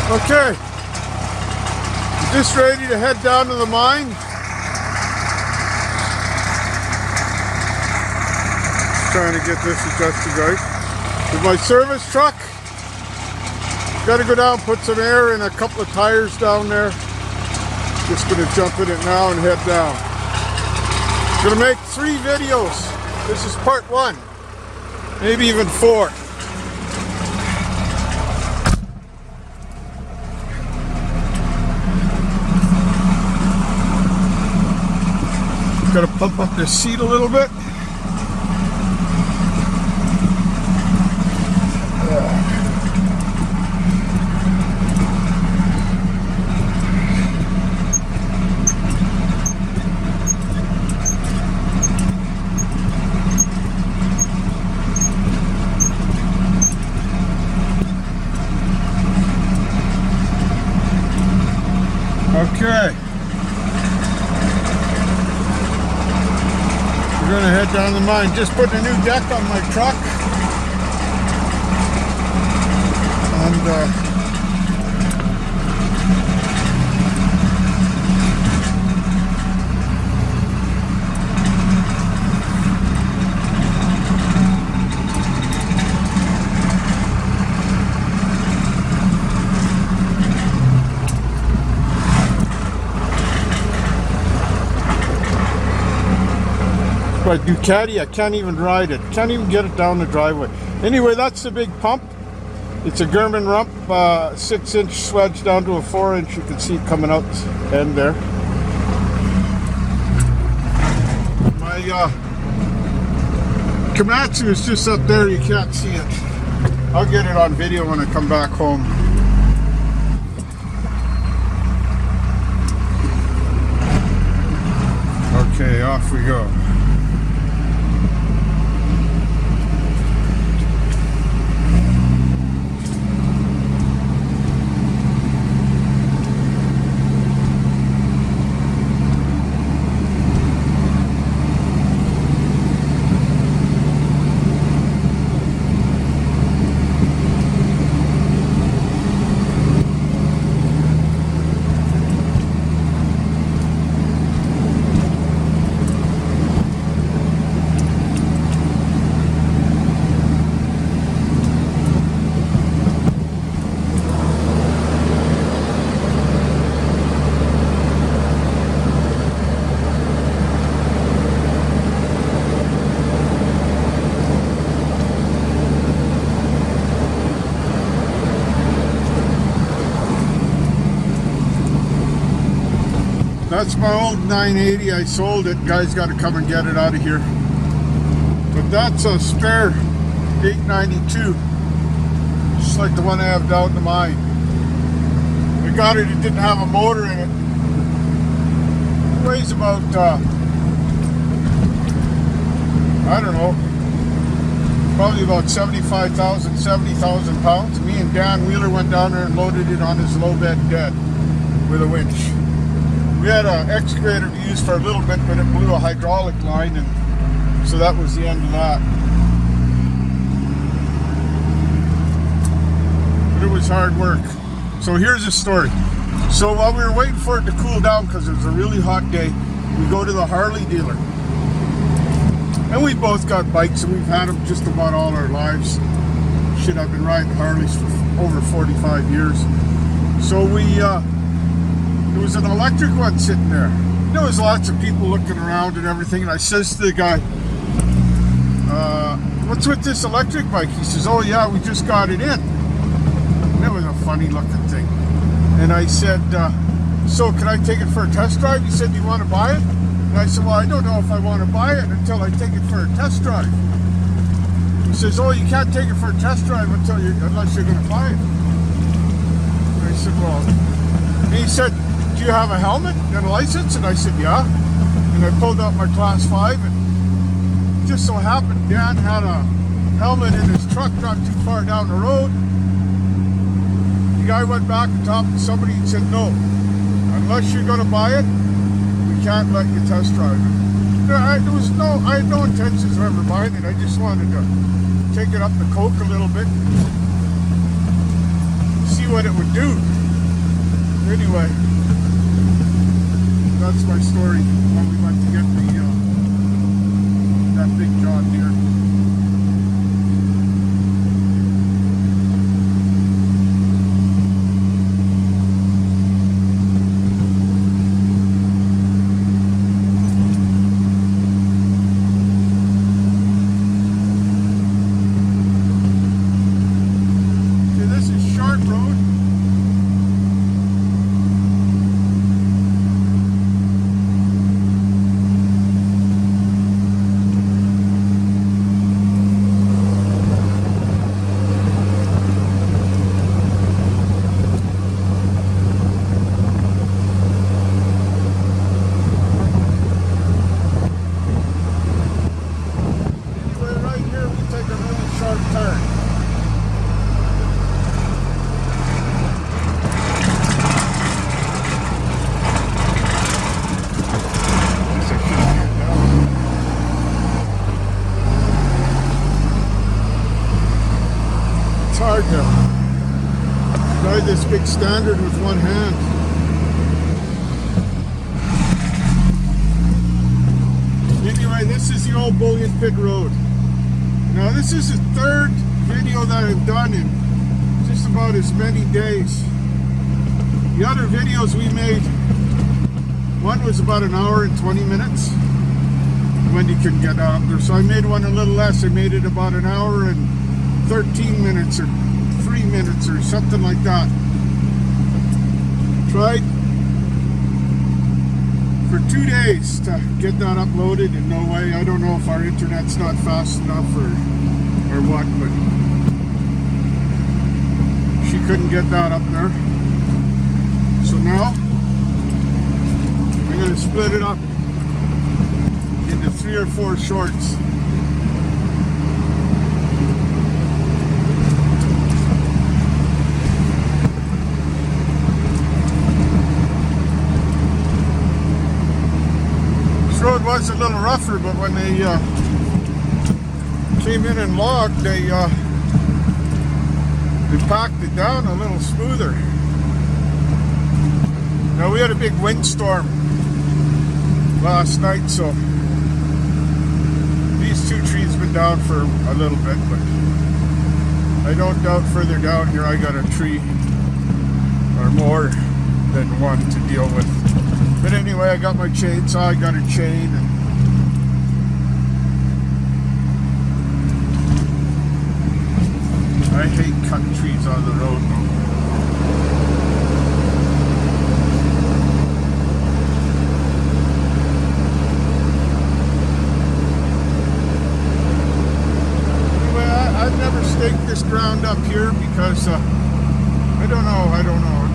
Okay, just ready to head down to the mine. Just trying to get this adjusted right. With my service truck, got to go down, put some air in a couple of tires down there. Just going to jump in it now and head down. Going to make 3 videos. This is part 1, maybe even 4. Got to pump up this seat a little bit. Okay. We're going to head down the mine. Just putting a new deck on my truck. And my Ducati, I can't even ride it. Can't even get it down the driveway. Anyway, that's the big pump. It's a German rump, 6-inch swedge down to a 4-inch. You can see it coming out the end there. My Komatsu is just up there. You can't see it. I'll get it on video when I come back home. Okay, off we go. That's my old 980. I sold it. Guys got to come and get it out of here. But that's a spare 892. Just like the one I have down in the mine. I got it. It didn't have a motor in it. It weighs about, I don't know, probably about 75,000, 70,000 pounds. Me and Dan Wheeler went down there and loaded it on his low bed dead with a winch. We had an excavator to use for a little bit, but it blew a hydraulic line, and so that was the end of that. But it was hard work. So here's the story. So while we were waiting for it to cool down, because it was a really hot day, we go to the Harley dealer. And we both got bikes, and we've had them just about all our lives. Shit, I've been riding Harleys for over 45 years. So there was an electric one sitting there. There was lots of people looking around and everything, and I says to the guy, what's with this electric bike? He says, oh yeah, we just got it in. And it was a funny looking thing. And I said, so can I take it for a test drive? He said, do you want to buy it? And I said, well, I don't know if I want to buy it until I take it for a test drive. He says, oh, you can't take it for a test drive unless you're going to buy it. And I said, well, and he said, do you have a helmet and a license? And I said, yeah. And I pulled out my class 5, and just so happened Dan had a helmet in his truck not too far down the road. The guy went back and talked to somebody and said, no, unless you're going to buy it, we can't let you test drive it. I had no intentions of ever buying it. I just wanted to take it up the coke a little bit, see what it would do. Anyway, that's my story when we went to get that big John Deere. It's hard to ride this big standard with one hand. Anyway, this is the old Bullion Pit Road. Now this is the third video that I've done in just about as many days. The other videos we made, one was about an hour and 20 minutes. Wendy couldn't get out there, so I made one a little less. I made it about an hour and 13 minutes or 3 minutes or something like that. Tried for 2 days to get that uploaded, and no way. I don't know if our internet's not fast enough or what, but she couldn't get that up there. So now I'm going to split it up into 3 or 4 shorts. Road was a little rougher, but when they came in and logged, they packed it down a little smoother. Now we had a big windstorm last night, so these 2 trees been down for a little bit, but I don't doubt further down here I got a tree or more than one to deal with. But anyway, I got my chainsaw, I got a chain, and I hate cutting trees on the road. Anyway, I've never staked this ground up here because I don't know.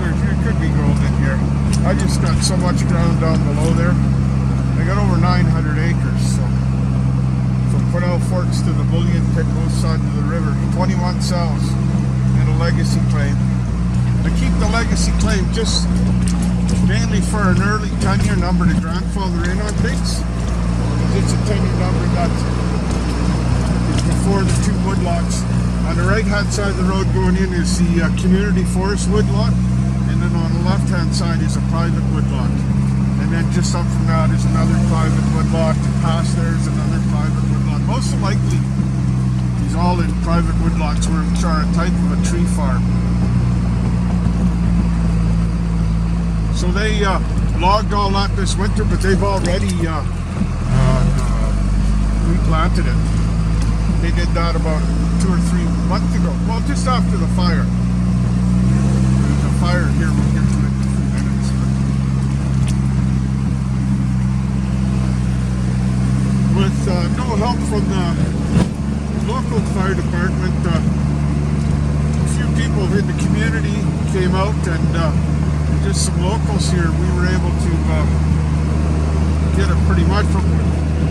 There could be gold in here. I just got so much ground down below there. I got over 900 acres, so from Cornell Forks to the Bullion Pit, both sides of the river, 21 cells and a legacy claim. I keep the legacy claim just mainly for an early tenure number to grandfather in on things. It's a tenure number that is before the 2 woodlots. On the right hand side of the road going in is the community forest woodlot. And then on the left-hand side is a private woodlot. And then just up from that is another private woodlot. Past there is another private woodlot. Most likely, these all in private woodlots, which are a type of a tree farm. So they logged all that this winter, but they've already replanted it. They did that about 2 or 3 months ago. Well, just after the fire. Fire here, we'll get to it in a few minutes. With no help from the local fire department, a few people in the community came out, and just some locals here, we were able to get it pretty much.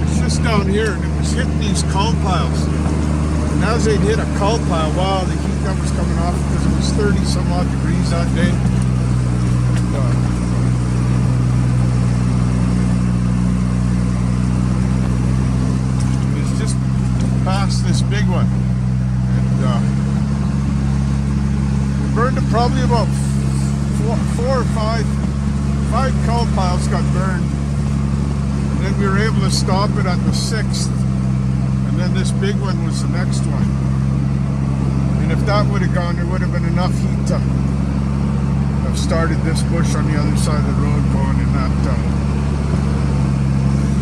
It's just down here, and it was hitting these coal piles. And as they'd hit a coal pile, wow, the heat that was coming off because it was 30 some odd degrees that day. And, it's just past this big one. And it burned probably about four or five coal piles got burned. And then we were able to stop it at the 6th. And then this big one was the next one. And if that would have gone, there would have been enough heat to have started this bush on the other side of the road going in that.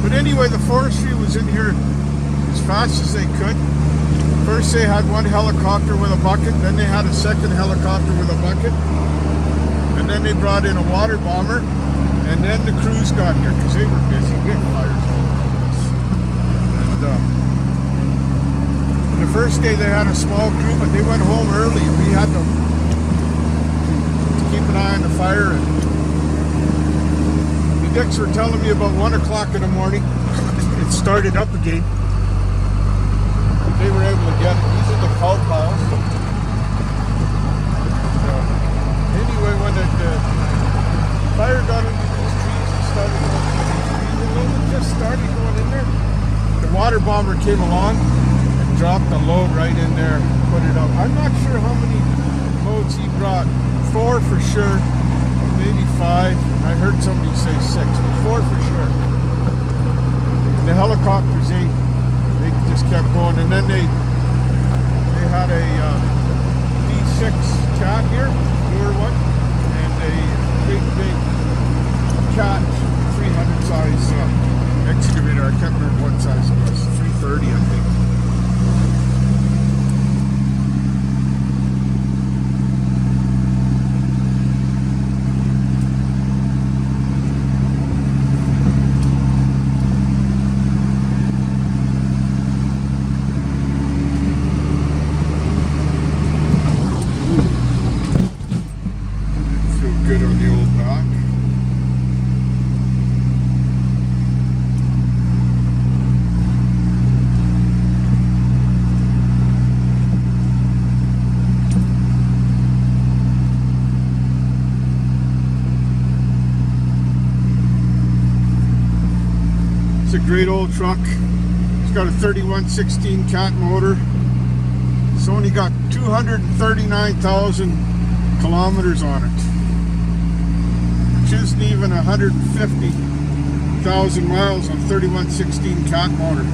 But anyway, the forestry was in here as fast as they could. First they had one helicopter with a bucket, then they had a second helicopter with a bucket, and then they brought in a water bomber, and then the crews got here because they were busy. We had fires all over the place. And the first day they had a small crew, but they went home early. We had to keep an eye on the fire. And the dicks were telling me about 1 o'clock in the morning it started up again. They were able to get it. These are the coal piles. Anyway, when the fire got into these trees and started going into these trees, and when it just started going in there, the water bomber came along and dropped the load right in there, put it up. I'm not sure how many loads he brought. 4 for sure, maybe 5. I heard somebody say 6, but 4 for sure. And the helicopters, they just kept going, and then they had a V6 cat here, newer one, and a big cat 300 size excavator. I can't remember what size it was, 330 I think. Good on the old back. It's a great old truck. It's got a 3116 cat motor. It's only got 239,000 kilometers on it. Isn't even 150,000 miles on 3116 cat motor.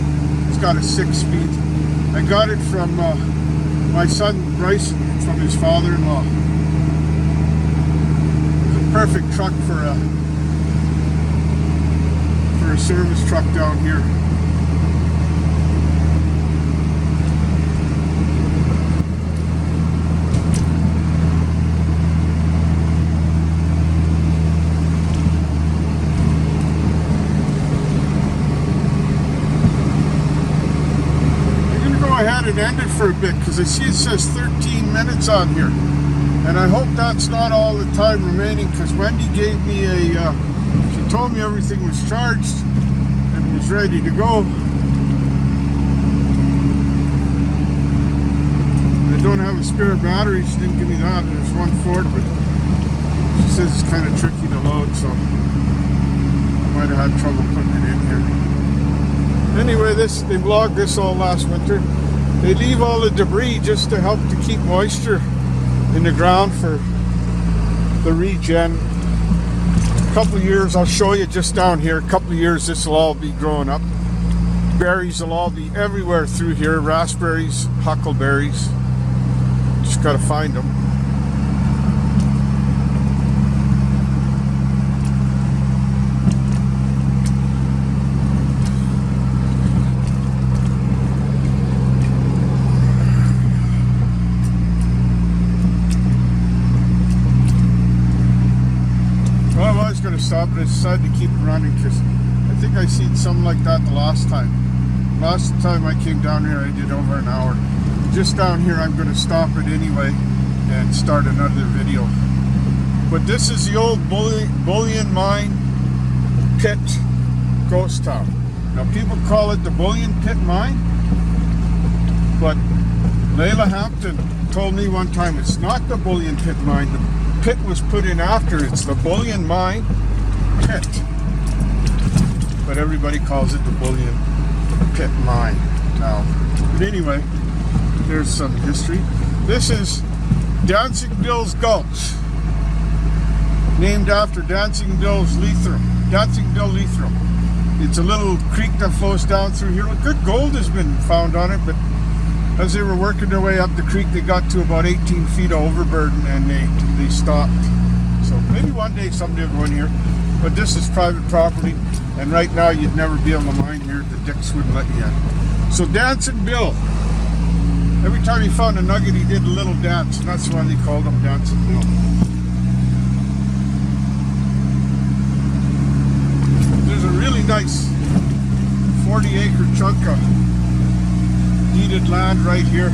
It's got a 6-speed. I got it from my son Bryson, from his father-in-law. It's a perfect truck for a service truck down here. Ahead and end it for a bit because I see it says 13 minutes on here, and I hope that's not all the time remaining, because Wendy gave me she told me everything was charged and was ready to go. I don't have a spare battery. She didn't give me that. There's one for it, but she says it's kind of tricky to load, so I might have had trouble putting it in here. Anyway, they logged this all last winter. They leave all the debris just to help to keep moisture in the ground for the regen. A couple of years, I'll show you just down here, a couple of years this will all be growing up. Berries will all be everywhere through here. Raspberries, huckleberries. Just gotta find them. Going to stop, but I decided to keep it running because I think I seen something like that the last time. Last time I came down here, I did over an hour. Just down here, I'm going to stop it anyway and start another video. But this is the old bullion mine pit ghost town. Now people call it the bullion pit mine, but Layla Hampton told me one time it's not the bullion pit mine. The pit was put in after. It's the bullion mine pit, but everybody calls it the bullion pit mine now. But anyway, there's some history. This is Dancing Bill's Gulch, named after Dancing Bill Leithram. It's a little creek that flows down through here. Good gold has been found on it, but as they were working their way up the creek, they got to about 18 feet of overburden and they stopped. So maybe one day somebody will go in here, but this is private property, and right now you'd never be able to mine here. The dicks wouldn't let you in. So Dancing Bill, every time he found a nugget, he did a little dance, and that's why they called him Dancing Bill. There's a really nice 40-acre chunk of deeded land right here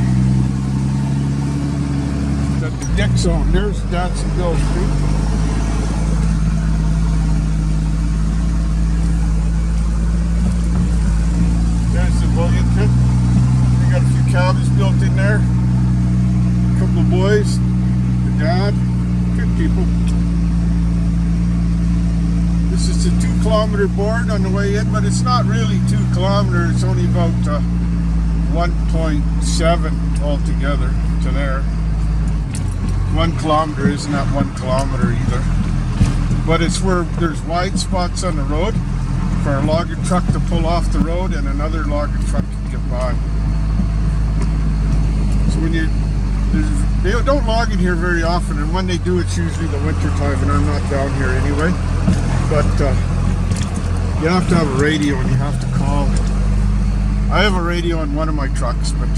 that the dicks own. There's Dancing Bill Street. There's the bullion pit. They got a few cabins built in there. A couple of boys, the dad, good people. This is a 2-kilometer board on the way in, but it's not really 2 kilometers. It's only about 1.7 altogether to there. 1 kilometer isn't that 1 kilometer either. But it's where there's wide spots on the road for a logger truck to pull off the road and another logger truck to get by. So when they don't log in here very often, and when they do, it's usually the winter time, and I'm not down here anyway. But you have to have a radio and you have to call. I have a radio in one of my trucks, but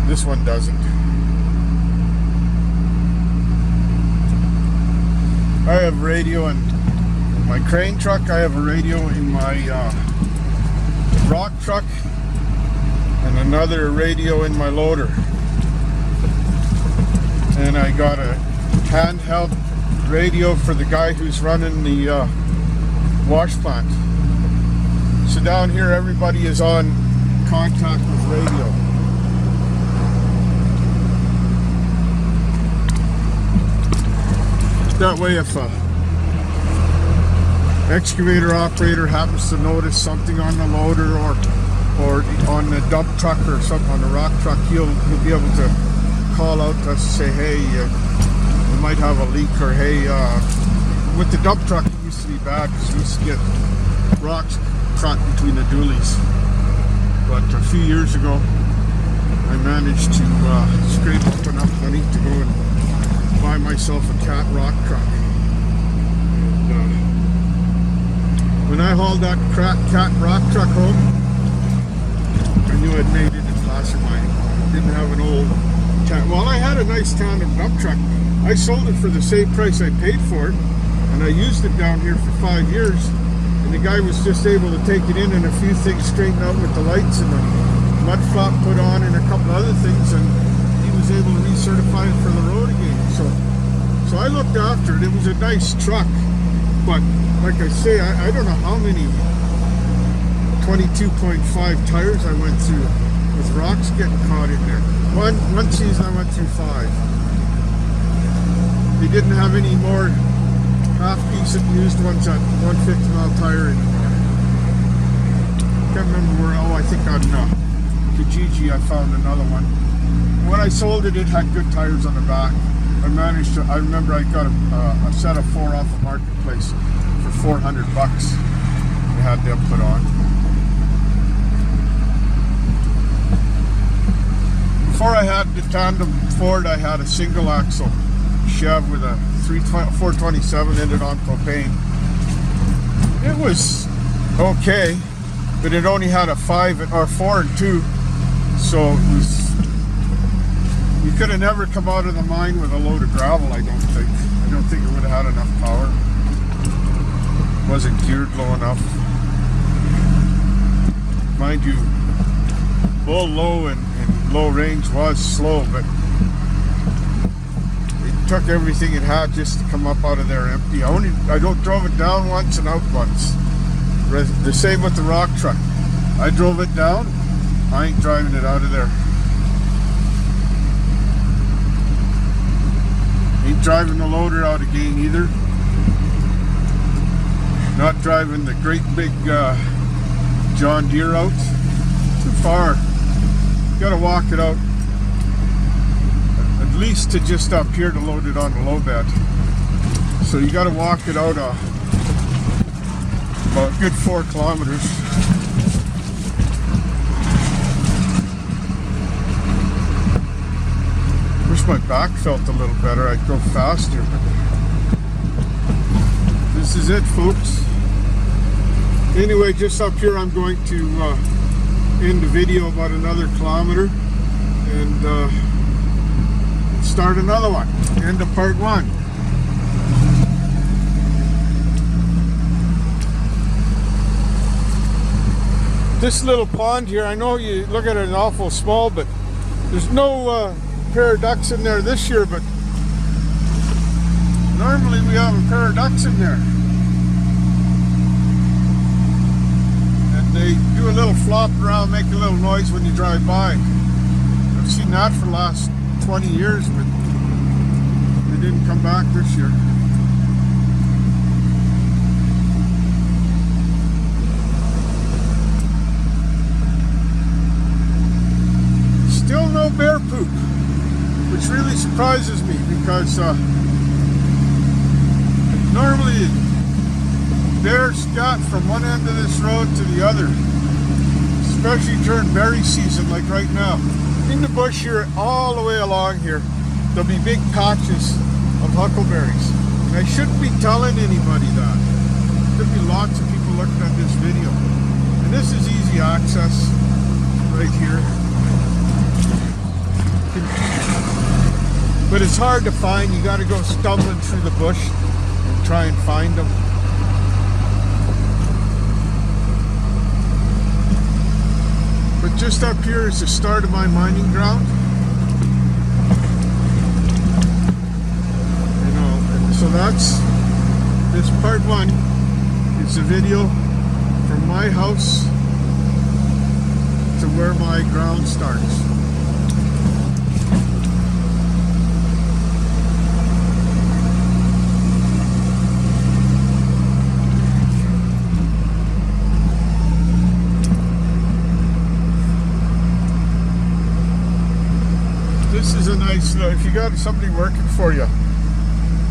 this one doesn't. I have radio in my crane truck. I have a radio in my rock truck, and another radio in my loader. And I got a handheld radio for the guy who's running the wash plant. So down here everybody is on contact with radio. That way if a excavator operator happens to notice something on the loader or on the dump truck or something, on the rock truck, he'll be able to call out to us and say, hey, we might have a leak, or hey, with the dump truck it used to be bad because we used to get rocks caught between the dualies. But a few years ago I managed to scrape up enough money to go and buy myself a cat rock truck. And when I hauled that cat rock truck home, I knew I'd made it in placer mining. Didn't have an old cat. Well, I had a nice tandem dump truck. I sold it for the same price I paid for it, and I used it down here for 5 years. And the guy was just able to take it in and a few things straightened out with the lights and the mud flap put on and a couple other things, and he was able to recertify it for the road again. So I looked after it. It was a nice truck, but like I say, I don't know how many 22.5 tires I went through with rocks getting caught in there. One season I went through 5. They didn't have any more half-decent used ones at 150 mile tire anymore. Can't remember where. Oh, I think on Kijiji I found another one. When I sold it, it had good tires on the back. I remember I got a set of 4 off the marketplace for $400. They had them put on. Before I had the tandem Ford, I had a single axle Chev with a 427 ended on propane. It was okay, but it only had a 4 and 2, so it was. You could have never come out of the mine with a load of gravel, I don't think. I don't think it would have had enough power. It wasn't geared low enough. Mind you, bull low and low range was slow, but it took everything it had just to come up out of there empty. I drove it down once and out once. The same with the rock truck. I drove it down, I ain't driving it out of there. Ain't driving the loader out again either. Not driving the great big John Deere out. Too far. Gotta walk it out. least to just up here to load it on the low bed. So you got to walk it out about a good 4 kilometers. Wish my back felt a little better. I'd go faster. But this is it, folks. Anyway, just up here I'm going to end the video about another kilometer and start another one. End of part 1. This little pond here, I know you look at it an awful small, but there's no pair of ducks in there this year, but normally we have a pair of ducks in there. And they do a little flop around, make a little noise when you drive by. I've seen that for the last 20 years, but they didn't come back this year. Still no bear poop, which really surprises me because normally bears scat from one end of this road to the other, especially during berry season like right now. In the bush here, all the way along here, there'll be big patches of huckleberries. And I shouldn't be telling anybody that. There'll be lots of people looking at this video. And this is easy access right here. But it's hard to find. You got to go stumbling through the bush and try and find them. But just up here is the start of my mining ground. You know, and so that's this part 1. It's a video from my house to where my ground starts. This is a nice, if you got somebody working for you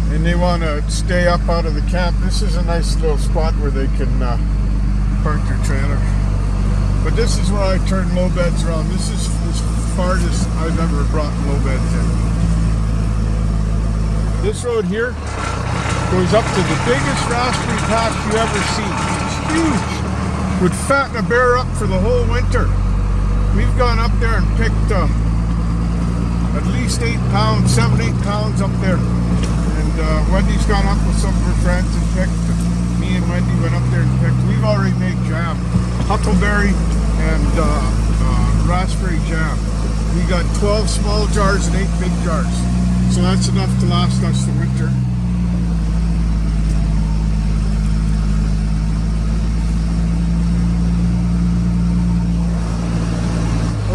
and they want to stay up out of the camp, this is a nice little spot where they can park their trailer. But this is where I turn low beds around. This is as far as I've ever brought low beds in. This road here goes up to the biggest raspberry patch you ever see. It's huge. Would fatten a bear up for the whole winter. We've gone up there and picked at least 8 pounds, 7, 8 pounds up there. And Wendy's gone up with some of her friends and picked. Me and Wendy went up there and picked. We've already made jam. Huckleberry and raspberry jam. We got 12 small jars and 8 big jars. So that's enough to last us the winter.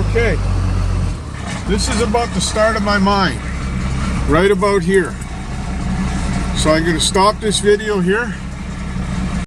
Okay. This is about the start of my mine, right about here. So I'm going to stop this video here